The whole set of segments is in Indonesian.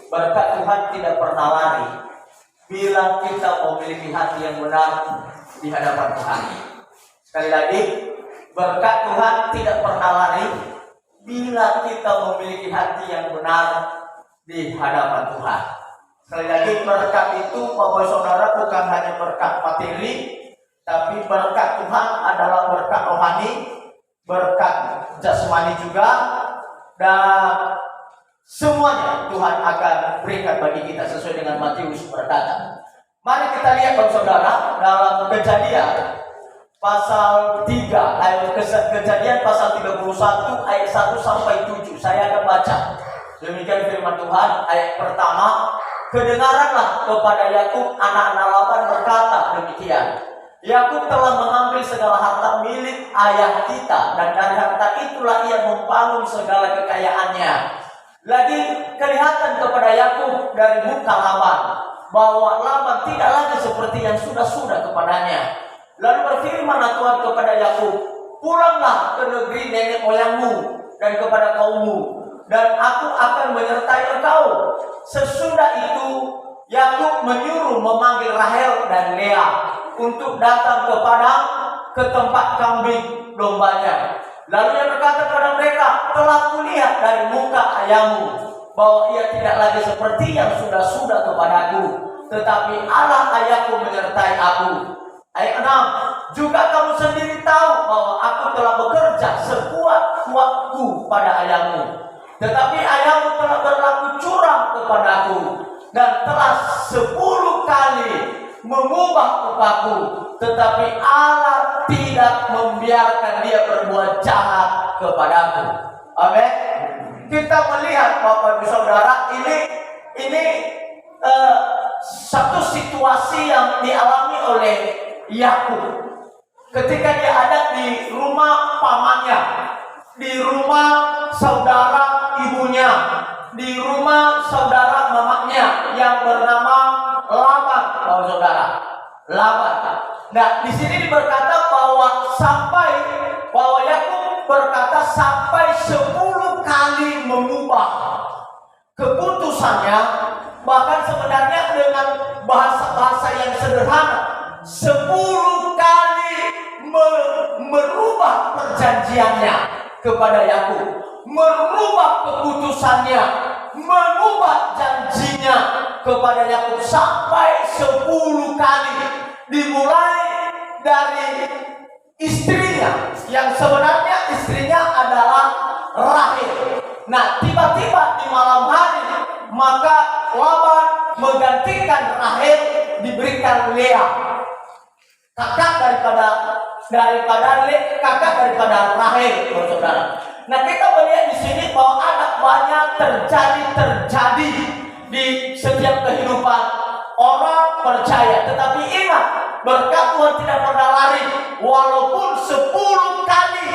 berkat Tuhan tidak pernah lari bila kita memiliki hati yang benar di hadapan Tuhan. Sekali lagi, berkat Tuhan tidak pernah lari bila kita memiliki hati yang benar di hadapan Tuhan. Sekali lagi, berkat itu Bapak Saudara bukan hanya berkat materi, tapi berkat Tuhan adalah berkat rohani, berkat jasmani juga, dan semuanya Tuhan akan berikan bagi kita sesuai dengan Matius berkata. Mari kita lihat Bapak Saudara dalam Kejadian pasal 3 ayat Kejadian pasal 31 ayat 1 sampai 7. Saya akan baca. Demikian firman Tuhan. Ayat pertama, kedengaranlah kepada Yakub anak-anak Laban berkata demikian. Yakub telah mengambil segala harta milik ayah kita, dan dari harta itulah ia membangun segala kekayaannya. Lagi kelihatan kepada Yakub dari muka Laban bahwa Laban tidak lagi seperti yang sudah-sudah kepadanya. Lalu berfirmanlah Tuhan kepada Yakub, pulanglah ke negeri nenek moyangmu dan kepada kaummu, dan aku akan menyertai engkau. Sesudah itu Yakub menyuruh memanggil Rahel dan Lea untuk datang ke tempat kambing dombanya. Lalu dia berkata kepada mereka, telah kulihat dari muka ayahmu bahwa ia tidak lagi seperti yang sudah-sudah kepadaku, tetapi Allah ayahku menyertai aku. Ayat 6, juga kamu sendiri tahu bahwa aku telah bekerja sekuat-kuatku pada ayahmu, tetapi ayahmu telah berlaku curang kepadaku dan telah 10 kali mengubah upahku, tetapi Allah tidak membiarkan dia berbuat jahat kepadaku. Amin. Kita melihat Bapak Ibu Saudara, ini satu situasi yang dialami oleh Yakub ketika dia ada di rumah pamannya, di rumah saudara ibunya, di rumah saudara mamanya yang bernama Laban, Bapak Saudara. Laban. Nah, di sini berkata bahwa Yakub berkata sampai 10 kali mengubah keputusannya, bahkan sebenarnya dengan bahasa yang sederhana, 10 kali merubah perjanjiannya kepada Yakub, merubah keputusannya, mengubah janjinya kepada Yakub sampai 10 kali, dimulai dari istrinya yang sebenarnya istrinya adalah Rahel. Nah, tiba-tiba di malam hari maka Laban menggantikan Rahel, diberikan Lea, kakak daripada Rahel, saudara. Nah, kita melihat di sini bahwa ada banyak terjadi di setiap kehidupan orang percaya. Tetapi ingat, berkat Tuhan tidak pernah lari. Walaupun 10 kali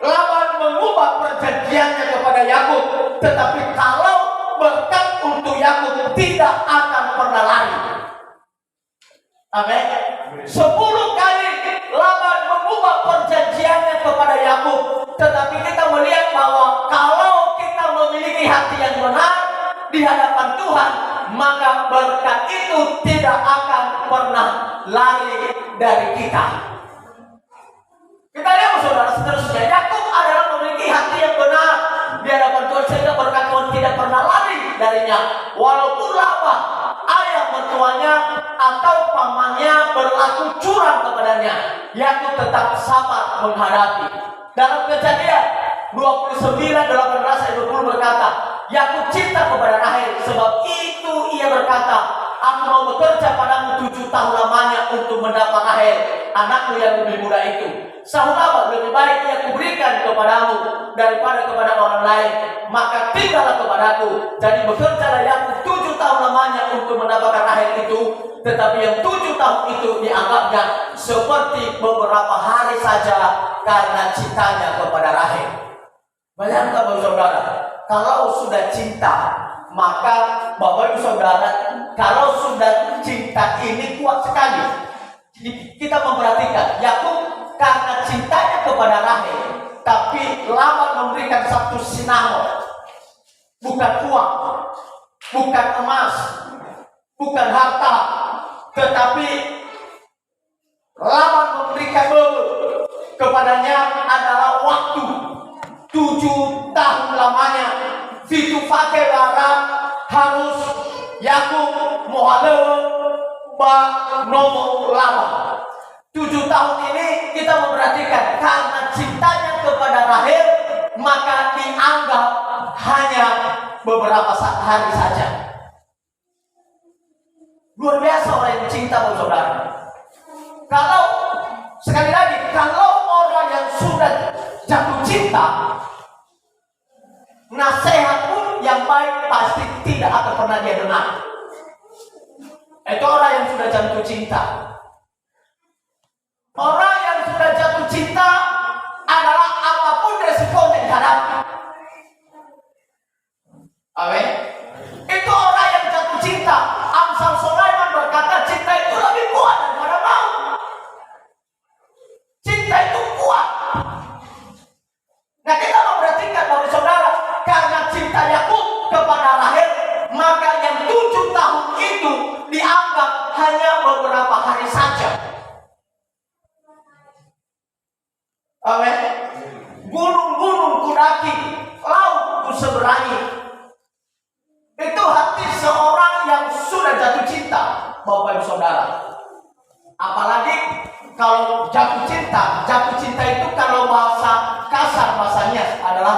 Laban mengubah perjanjiannya kepada Yakub, tetapi kalau berkat untuk Yakub tidak akan pernah lari. Amin. 10 kali Laban mengubah perjanjiannya kepada Yakub, tetapi kita melihat bahwa kalau kita memiliki hati yang benar di hadapan Tuhan, maka berkat itu tidak akan pernah lari dari kita. Kita lihat saudara seterusnya, Yakub adalah memiliki hati yang benar di hadapan Tuhan sehingga berkat Tuhan tidak pernah lari darinya. Walaupun Laban, ayah mertuanya atau pamannya berlaku curang kepadanya, Yakub tetap sabar menghadapi. Dalam Kejadian 29:18-20 berkata, Yakub cinta kepada Rahel, sebab itu ia berkata, aku mau bekerja padamu 7 tahun lamanya untuk mendapat Rahel, anakmu yang lebih muda itu. Sahut Laban, lebih baik ia kuberikan kepadamu daripada kepada orang lain, maka tinggallah kepadaku. Jadi bekerjalah Yakub 7 tahun lamanya untuk mendapatkan Rahel itu, tetapi yang 7 tahun itu dianggapnya seperti beberapa hari saja karena cintanya kepada Rahel. Bayangkan Bapak Saudara, kalau sudah cinta, maka Bapak Ibu Saudara, kalau sudah cinta ini kuat sekali. Kita memperhatikan Yakub karena cintanya kepada Rahel, tapi Laban memberikan satu sinamon, bukan uang. bukan emas, bukan harta, tetapi Laban memberikan kepadanya adalah waktu 7 tahun lamanya. Fitu pakai barang harus Yakub mohale ba nomo Laban. 7 tahun ini kita memperhatikan karena cintanya kepada Rahel, maka dianggap hanya beberapa hari saja. Luar biasa orang yang cinta, saudara. Kalau sekali lagi, kalau orang yang sudah jatuh cinta, nasihat pun yang baik pasti tidak akan pernah dia dengar. Itu orang yang sudah jatuh cinta. Orang yang sudah jatuh cinta adalah apapun resiko yang dihadapi. Amin. Itu orang yang jatuh cinta. Amsal Sulaiman berkata cinta itu lebih kuat daripada maut. Cinta itu kuat. Nah, kita memperhatikan bahwa saudara, karena cinta Yakub kepada Rahel, maka yang 7 tahun itu dianggap hanya beberapa hari saja. Amin. Gunung-gunung kudaki, laut kuseberangi. Itu hati seorang yang sudah jatuh cinta, Bapak Ibu Saudara. Apalagi kalau jatuh cinta itu kalau bahasa kasar bahasanya adalah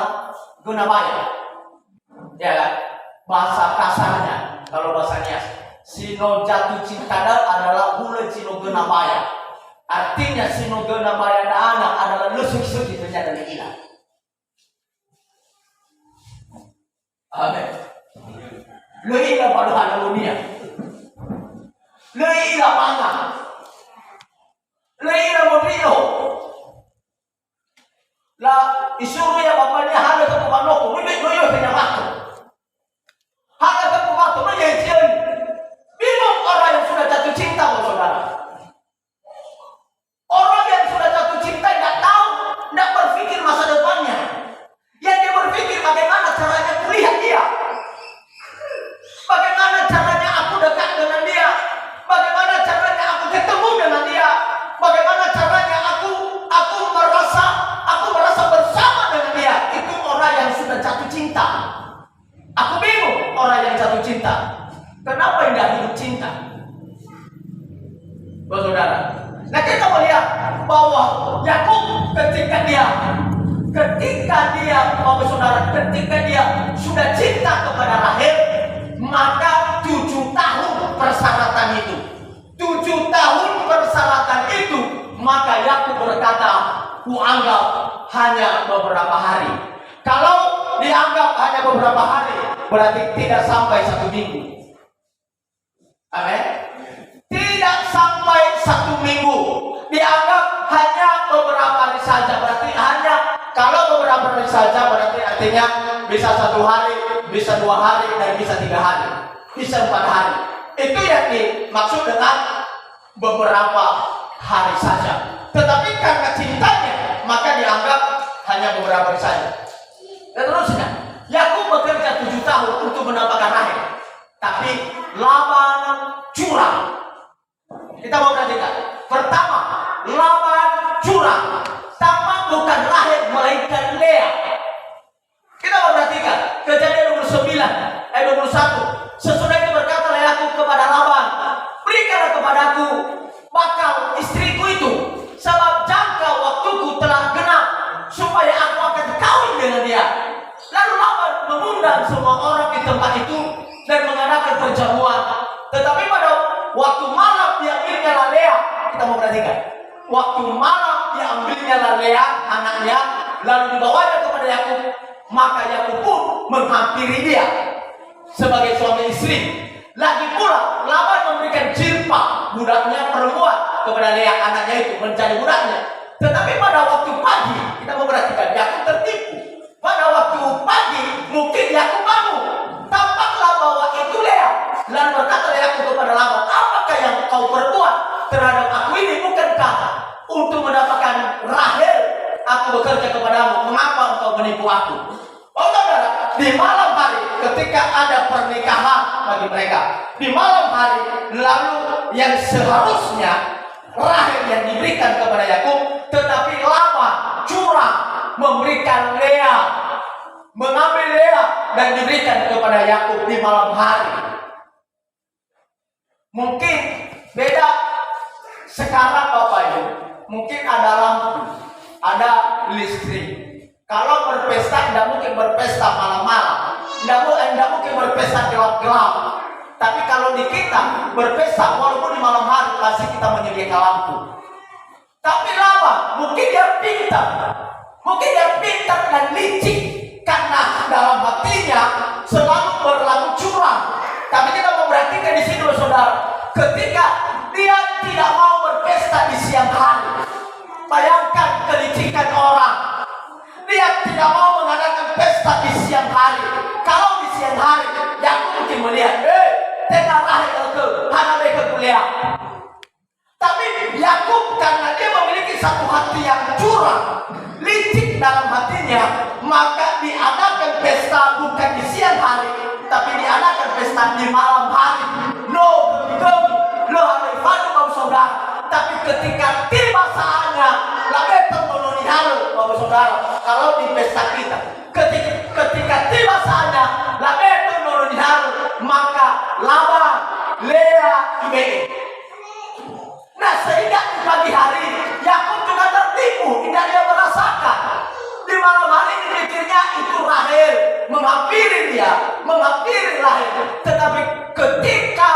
gunamaya. Ya kan? Bahasa kasarnya kalau bahasanya sino jatuh cinta adalah hule sino gunamaya. Artinya sino gunamaya anak adalah lusuk-lusuk ternyata dari ina. Amin. Leila pada anak dunia. Leila mana? Leila mobilio. La isuru ya bapaknya hana ke pumanoko, lebih doyo kena matu. Hana ke pumanoko, menyejian. Bingung orang yang sudah jatuh cinta, saudara. Orang yang sudah jatuh cinta tidak tahu, tidak berpikir masa depannya. Yang dia berpikir bagaimana caranya kulihat dia. Bagaimana caranya aku dekat dengan dia? Bagaimana caranya aku ketemu dengan dia? Bagaimana caranya aku merasa bersama dengan dia? Itu orang yang sudah jatuh cinta. Aku bingung orang yang jatuh cinta. Kenapa tidak hidup cinta? Saudara. Nah, kita melihat bahwa Yakub ketika dia sudah cinta kepada Rahel, maka 7 tahun persyaratan itu. 7 tahun persyaratan itu, maka Yakub berkata, kuanggap hanya beberapa hari. Kalau dianggap hanya beberapa hari, berarti tidak sampai 1 minggu. Amin. Tidak sampai 1 minggu. Dianggap hanya beberapa hari saja. Berarti kalau beberapa hari saja, berarti artinya bisa 1 hari, bisa 2 hari, dan bisa 3 hari, bisa 4 hari. Itu yang dimaksud dengan beberapa hari saja. Tetapi karena cintanya, maka dianggap hanya beberapa hari saja. Dan terusnya, Yakub bekerja 7 tahun untuk mendapatkan Rahel. Tapi Laban curang. Kita mau perhatikan. Pertama, Laban curang. Tampak bukan Rahel, melainkan Lea. Kita mau perhatikan. Kejadian 29 ayat 21. Sesudah itu berkata Yakub kepada Laban, berikanlah kepadaku bakal istriku itu, sebab jangka waktuku telah genap, supaya aku akan kawin dengan dia. Lalu Laban mengundang semua orang di tempat itu dan mengadakan perjamuan. Tetapi pada waktu malam diambilnya Lea. Kita mau perhatikan. Waktu malam diambilnya Lea, anaknya, lalu dibawanya kepada Yakub. Maka Yakub pun menghampiri dia sebagai suami istri. Lagi pula Laban memberikan Zilpa, budaknya perempuan, kepada Lea, anaknya itu menjadi budaknya. Tetapi pada waktu pagi, kita mau perhatikan, Yakub tertipu. Pada waktu pagi mungkin Yakub bangun, tampaklah bahwa itu Lea. Lalu berkata Yakub kepada Laban, apakah yang kau perbuat terhadap aku ini? Bukankah untuk mendapatkan Rahel aku bekerja kepadamu? Mengapa engkau menipu aku? Oh saudara, di malam hari ketika ada pernikahan bagi mereka di malam hari. Lalu yang seharusnya Rahel yang diberikan kepada Yakub, tetapi Laban curang memberikan Lea, mengambil Lea dan diberikan kepada Yakub di malam hari. Mungkin beda sekarang Bapak Ibu, mungkin ada lampu, ada listrik. Kalau berpesta tidak mungkin berpesta malam-malam, tidak mungkin berpesta gelap-gelap. Tapi kalau di kita berpesta walaupun di malam hari pasti kita menyediakan lampu. Tapi Laban mungkin dia pintar dan licik karena dalam hatinya selalu berlaku curang. Tapi kita memperhatikan di sini saudara, ketika dia tidak mau berpesta di siang hari, bayangkan kelicikan orang. Dia tidak mau mengadakan pesta di siang hari. Kalau di siang hari, Yakub mungkin melihat, tengah Rahel ke, hana mereka kuliah. Tapi Yakub karena dia memiliki satu hati yang curang, licik dalam hatinya, maka diadakan pesta bukan di siang hari, tapi diadakan pesta di malam hari. Lo harus padu Bapak Saudara. Tapi ketika tiba saatnya, lalu terpenuhi halu Bapak Saudara. Kalau di pesta kita, ketika tiba saatnya, lalu terpenuhi halu, maka Laban, Lea, Ibe. Nah sehingga di pagi hari Yakub juga tertipu, tidak dia merasakan. Di malam hari dipikirnya itu Rahel menghampiri dia, menghampiri Rahel. Tetapi ketika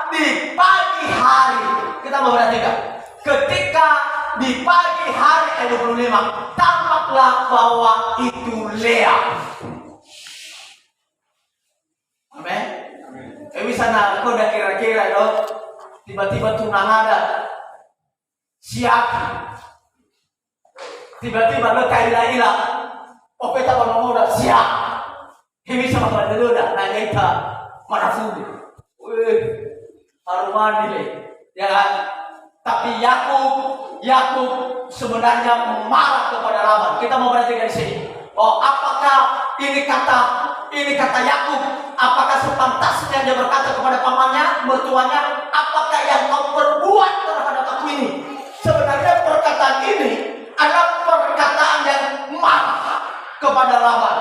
di pagi hari, kita memperhatikan, ketika di pagi hari ayat 25 tampaklah bahwa itu Lea. Amin. Bisa nak kau dah kira-kira dong, tiba-tiba tunang ada siap, tiba-tiba lo kaila ila, oh peta kalau udah siap, ini sama pada dulu dah nanya ita mana fudu, harum mandi deh, ya kan? Tapi Yakub sebenarnya marah kepada Laban. Kita mau perhatikan di sini. Oh, apakah ini kata Yakub? Apakah sepantasnya dia berkata kepada pamannya, mertuanya, apakah yang kau perbuat terhadap aku ini? Sebenarnya perkataan ini adalah perkataan yang marah kepada Laban.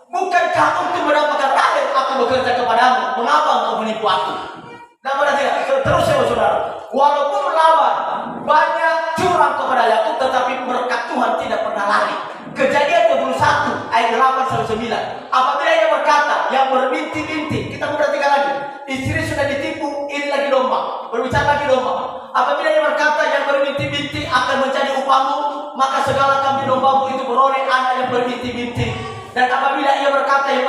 Bukankah untuk mendapatkan Rahel aku bekerja kepadamu? Mengapa engkau menipu aku? Nah, terus ya saudara, walaupun Laban banyak curang kepada Yakub, tetapi berkat Tuhan tidak pernah lari. Kejadian 21 ayat 8-9. Apabila ia berkata, yang berbinti-binti, kita perhatikan lagi, istri sudah ditipu, ini lagi domba, berbicara lagi domba. Apabila ia berkata, yang berbinti-binti akan menjadi upahmu, maka segala kambing dombamu itu beroleh anak yang berbinti-binti. Dan apabila ia berkata, yang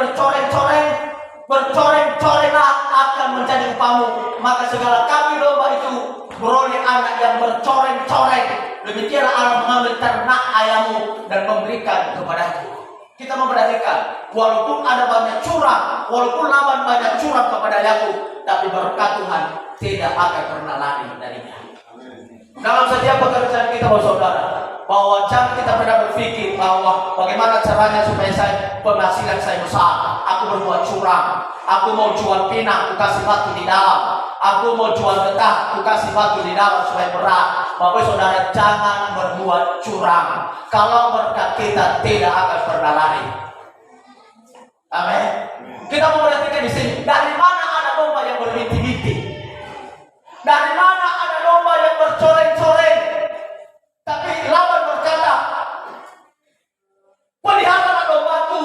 bercoreng-corenglah akan menjadi upahmu, maka segala kambing domba itu beroleh anak yang bercoreng-coreng. Demikianlah Allah mengambil ternak ayammu dan memberikan kepadaku. Kita memperhatikan, walaupun ada banyak curang, walaupun Laban banyak curang kepada Yakub, tapi berkat Tuhan tidak akan pernah lari darinya. Dalam setiap pekerjaan kita, saudara, bahwa jangan kita pernah berpikir bahwa bagaimana caranya supaya penghasilan saya besar. Aku berbuat curang, aku mau jual pinang, aku kasih batu di dalam. Aku mau jual getah, aku kasih batu di dalam supaya berat. Bapak saudara, jangan berbuat curang. Kalau berkat kita tidak akan pernah lari. Amin. Kita memperhatikan di sini, dari mana ada domba yang berbinti-binti? Dari mana ada domba yang bercoreng-coreng? Tapi Laban berkata, peliharalah dombaku,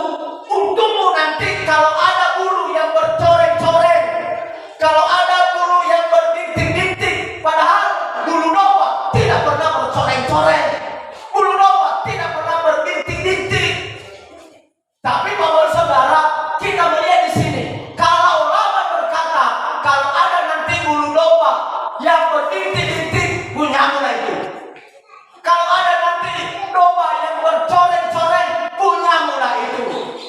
untungmu nanti kalau ada bulu yang bercoreng-coreng, kalau ada bulu yang berbintik-bintik. Padahal bulu domba tidak pernah bercoreng-coreng, bulu domba tidak pernah berbintik-bintik. Tapi bapak saudara, kita melihat di sini, kalau Laban berkata, kalau ada nanti bulu domba yang berbintik-bintik, punyamu lah itu. Kalau ada nanti domba yang bercoreng-coreng, punyamu lah itu.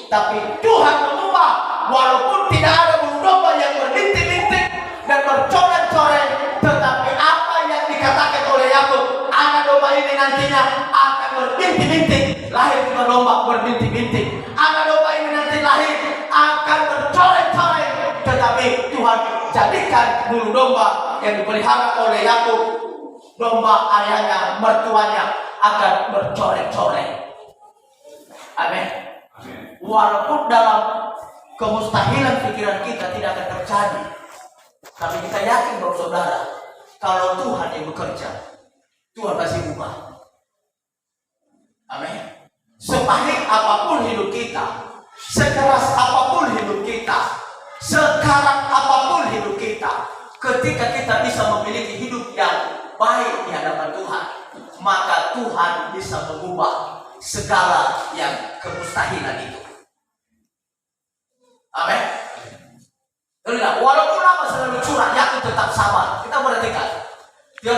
Tapi Tuhan mengubah, walaupun tidak ada bulu domba yang berbintik-bintik dan bercoreng-coreng, tetapi apa yang dikatakan oleh Yakub, anak domba ini nantinya akan berbintik-bintik, lahir juga domba berbintik-bintik. Anak domba ini nanti lahir akan bercoreng-coreng, tetapi ini Tuhan jadikan bulu domba yang dipelihara oleh Yakub, domba ayahnya, mertuanya, akan bercorek-corek. Amin. Walaupun dalam kemustahilan pikiran kita tidak akan terjadi, tapi kita yakin bahwa saudara, kalau Tuhan yang bekerja, Tuhan pasti ubah. Amin. Sepahit apapun hidup kita, sekeras apapun hidup kita, sekarat apapun hidup kita, ketika kita bisa memiliki hidup yang baik di hadapan Tuhan, maka Tuhan bisa mengubah segala yang kemustahilan itu. Amin. Walaupun lama selalu curang, Yakub tetap sabar. Kita perhatikan 30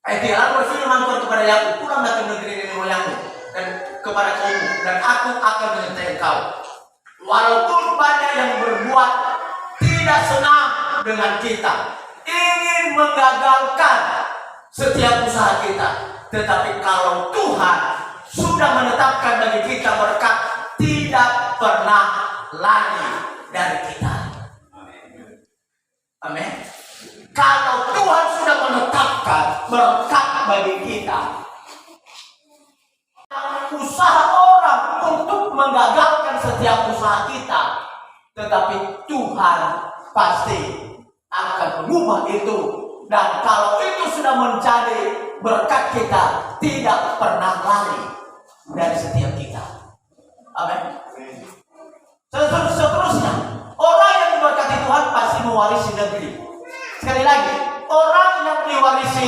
berfirman Tuhan kepada Yakub, pulanglah ke negeri nenek moyangmu dan kepada kaummu, dan aku akan menyertai engkau. Walaupun banyak yang berbuat tidak senang dengan kita, ingin menggagalkan setiap usaha kita, tetapi kalau Tuhan sudah menetapkan bagi kita berkat, tidak pernah lari dari kita. Amin. Kalau Tuhan sudah menetapkan berkat bagi kita, usaha orang untuk menggagalkan setiap usaha kita, tetapi Tuhan pasti akan mengubah itu. Dan kalau itu sudah menjadi berkat kita, tidak pernah lari dari setiap kita. Amin. Seterusnya, orang yang diberkati Tuhan pasti mewarisi negeri. Sekali lagi, orang yang diwarisi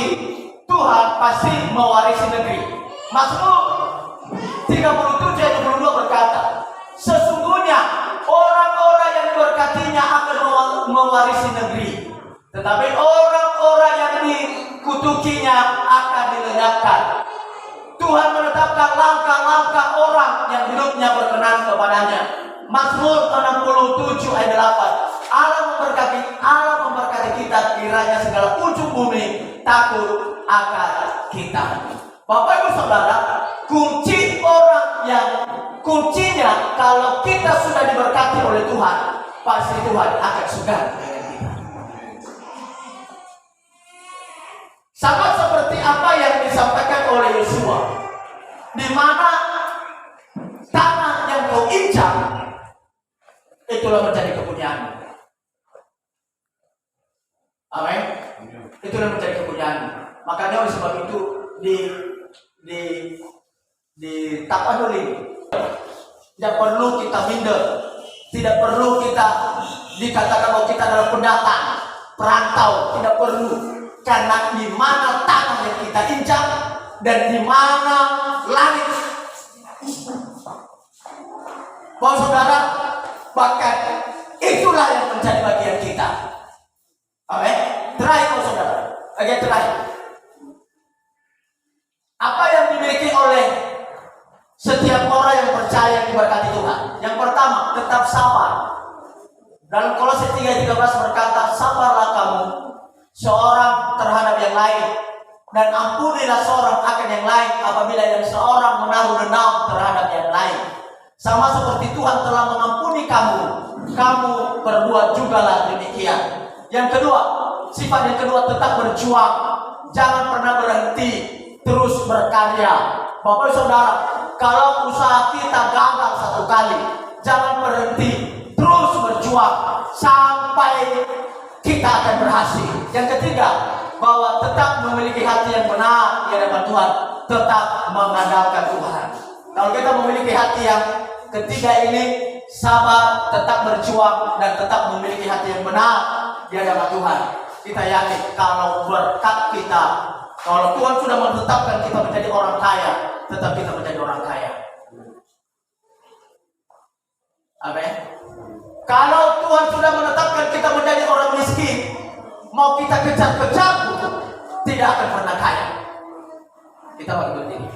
Tuhan pasti mewarisi negeri. Mazmur 37 ayat 22 berkata, sesungguhnya orang-orang yang diberkatinya akan mewarisi negeri, tetapi orang-orang yang dikutukinya akan dilenyapkan. Tuhan menetapkan langkah-langkah orang yang hidupnya berkenan kepadanya. Mazmur 67 ayat 8. Allah memberkati kita, kiranya segala ujung bumi takut akan kita. Bapak Ibu Saudara, kuncinya kalau kita sudah diberkati oleh Tuhan, pasti Tuhan akan segan dengan kita. Sama seperti apa yang disampaikan oleh Yosua, di mana tanah yang kau injak itulah menjadi kepunyaanmu. Amin. Itulah menjadi kepunyaanmu. Makanya oleh sebab itu di tapanuli tidak perlu kita minder, tidak perlu kita dikatakan bahwa kita adalah pendatang, perantau, tidak perlu. Karena di mana tanah yang kita injak dan di mana langit, bahwa saudara, bahkan itulah yang menjadi bagian kita. Amin. Terakhir saudara, bagian terakhir, apa yang dimiliki oleh setiap orang yang percaya diberkati Tuhan? Yang pertama, tetap sabar. Dalam Kolose 3:13 berkata, sabarlah kamu seorang terhadap yang lain, dan ampunilah seorang akan yang lain apabila yang seorang menaruh dendam terhadap yang lain. Sama seperti Tuhan telah mengampuni kamu, kamu berbuat jugalah demikian. Yang kedua, sifat yang kedua, tetap berjuang. Jangan pernah berhenti, terus berkarya. Bapak Saudara, kalau usaha kita gagal satu kali, jangan berhenti, terus berjuang sampai kita akan berhasil. Yang ketiga, bahwa tetap memiliki hati yang benar di hadapan Tuhan, tetap mengandalkan Tuhan. Kalau kita memiliki hati yang ketiga ini, sabar, tetap berjuang, dan tetap memiliki hati yang benar di hadapan Tuhan, kita yakin kalau berkat kita, kalau Tuhan sudah menetapkan kita menjadi orang kaya, tetap kita menjadi orang kaya. Amin. Kalau Tuhan sudah menetapkan kita menjadi orang miskin, mau kita kejar-kejar, tidak akan pernah kaya. Kita berdiri.